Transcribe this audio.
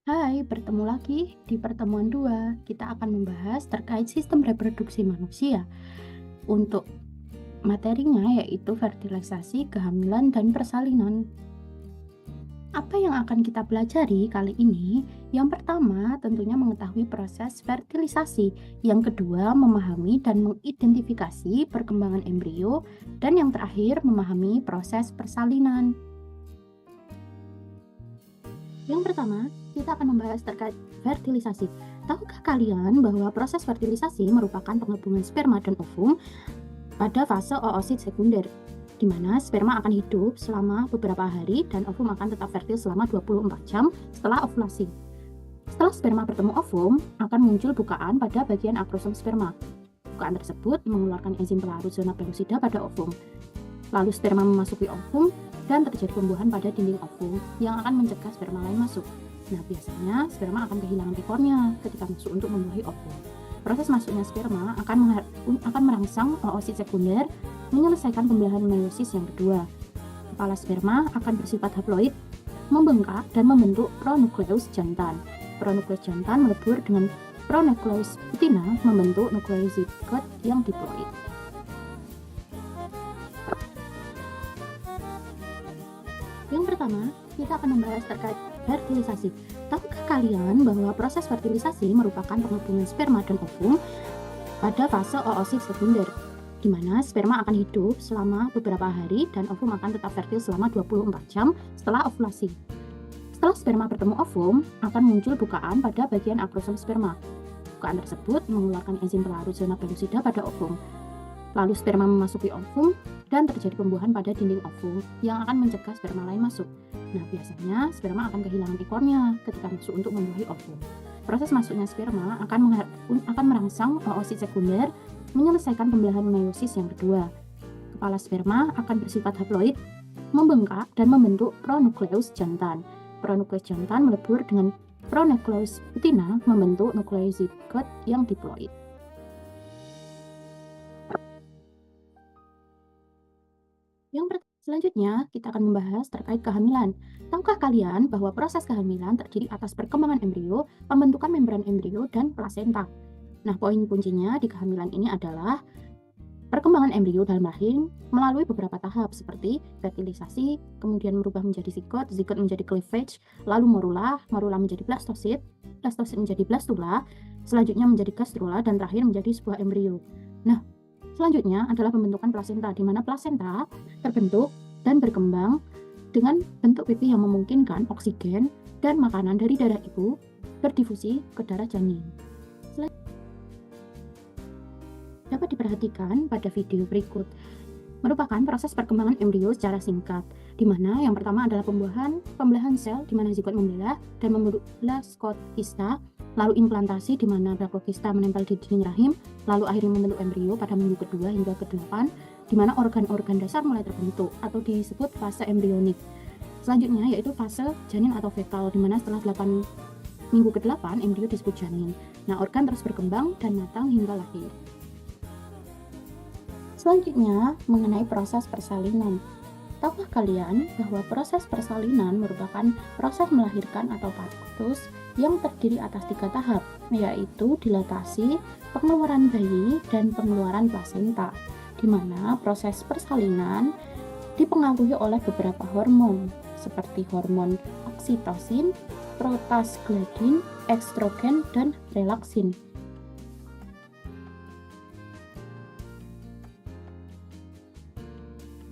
Hai, bertemu lagi di pertemuan 2. Kita akan membahas terkait sistem reproduksi manusia. Untuk materinya yaitu fertilisasi, kehamilan, dan persalinan. Apa yang akan kita pelajari kali ini? Yang pertama, tentunya mengetahui proses fertilisasi. Yang kedua, memahami dan mengidentifikasi perkembangan embrio. Dan yang terakhir, memahami proses persalinan. Yang pertama, kita akan membahas terkait fertilisasi. Tahukah kalian bahwa proses fertilisasi merupakan penggabungan sperma dan ovum pada fase oosit sekunder, di mana sperma akan hidup selama beberapa hari dan ovum akan tetap fertil selama 24 jam setelah ovulasi. Setelah sperma bertemu ovum, akan muncul bukaan pada bagian akrosom sperma. Bukaan tersebut mengeluarkan enzim pelarut zona pelosida pada ovum. Lalu sperma memasuki ovum dan terjadi pembuahan pada dinding ovum yang akan mencegah sperma lain masuk. Nah, biasanya sperma akan kehilangan ekornya ketika masuk untuk membuahi ovum. Proses masuknya sperma akan merangsang oosit sekunder, menyelesaikan pembelahan meiosis yang kedua. Kepala sperma akan bersifat haploid, membengkak dan membentuk pronukleus jantan. Pronukleus jantan melebur dengan pronukleus betina membentuk nukleus zigot yang diploid. Yang pertama, kita akan membahas terkait fertilisasi. Tahukah kalian bahwa proses fertilisasi merupakan penggabungan sperma dan ovum pada fase oosit sekunder, di mana sperma akan hidup selama beberapa hari dan ovum akan tetap fertil selama 24 jam setelah ovulasi. Setelah sperma bertemu ovum, akan muncul bukaan pada bagian akrosom sperma. Bukaan tersebut mengeluarkan enzim pelarut zona pelosida pada ovum. Lalu sperma memasuki ovum dan terjadi pembuahan pada dinding ovum yang akan mencegah sperma lain masuk. Nah, biasanya sperma akan kehilangan ekornya ketika masuk untuk membuahi ovum. Proses masuknya sperma akan merangsang oosit sekunder, menyelesaikan pembelahan meiosis yang kedua. Kepala sperma akan bersifat haploid, membengkak dan membentuk pronukleus jantan. Pronukleus jantan melebur dengan pronukleus betina membentuk nukleus zigot yang diploid. Selanjutnya, kita akan membahas terkait kehamilan. Tahukah kalian bahwa proses kehamilan terdiri atas perkembangan embrio, pembentukan membran embrio, dan plasenta? Nah, poin kuncinya di kehamilan ini adalah perkembangan embrio dalam rahim melalui beberapa tahap seperti fertilisasi, kemudian berubah menjadi zigot, zigot menjadi cleavage, lalu morula, morula menjadi blastosit, blastosit menjadi blastula, selanjutnya menjadi gastrula, dan terakhir menjadi sebuah embrio. Nah, selanjutnya adalah pembentukan plasenta, di mana plasenta terbentuk dan berkembang dengan bentuk pipi yang memungkinkan oksigen dan makanan dari darah ibu berdifusi ke darah janin. Dapat diperhatikan pada video berikut. Merupakan proses perkembangan embrio secara singkat, di mana yang pertama adalah pembelahan sel, di mana zigot membelah dan membentuk blaskokista, lalu implantasi, di mana blaskokista menempel di dinding rahim, lalu akhirnya membentuk embrio pada minggu kedua hingga ke-8, di mana organ-organ dasar mulai terbentuk atau disebut fase embrionik. Selanjutnya yaitu fase janin atau fetal, di mana setelah minggu ke-8 embrio disebut janin. Nah, organ terus berkembang dan matang hingga lahir. Selanjutnya, mengenai proses persalinan. Tahukah kalian bahwa proses persalinan merupakan proses melahirkan atau partus yang terdiri atas 3 tahap, yaitu dilatasi, pengeluaran bayi, dan pengeluaran plasenta, di mana proses persalinan dipengaruhi oleh beberapa hormon, seperti hormon oksitosin, prostaglandin, estrogen, dan relaksin.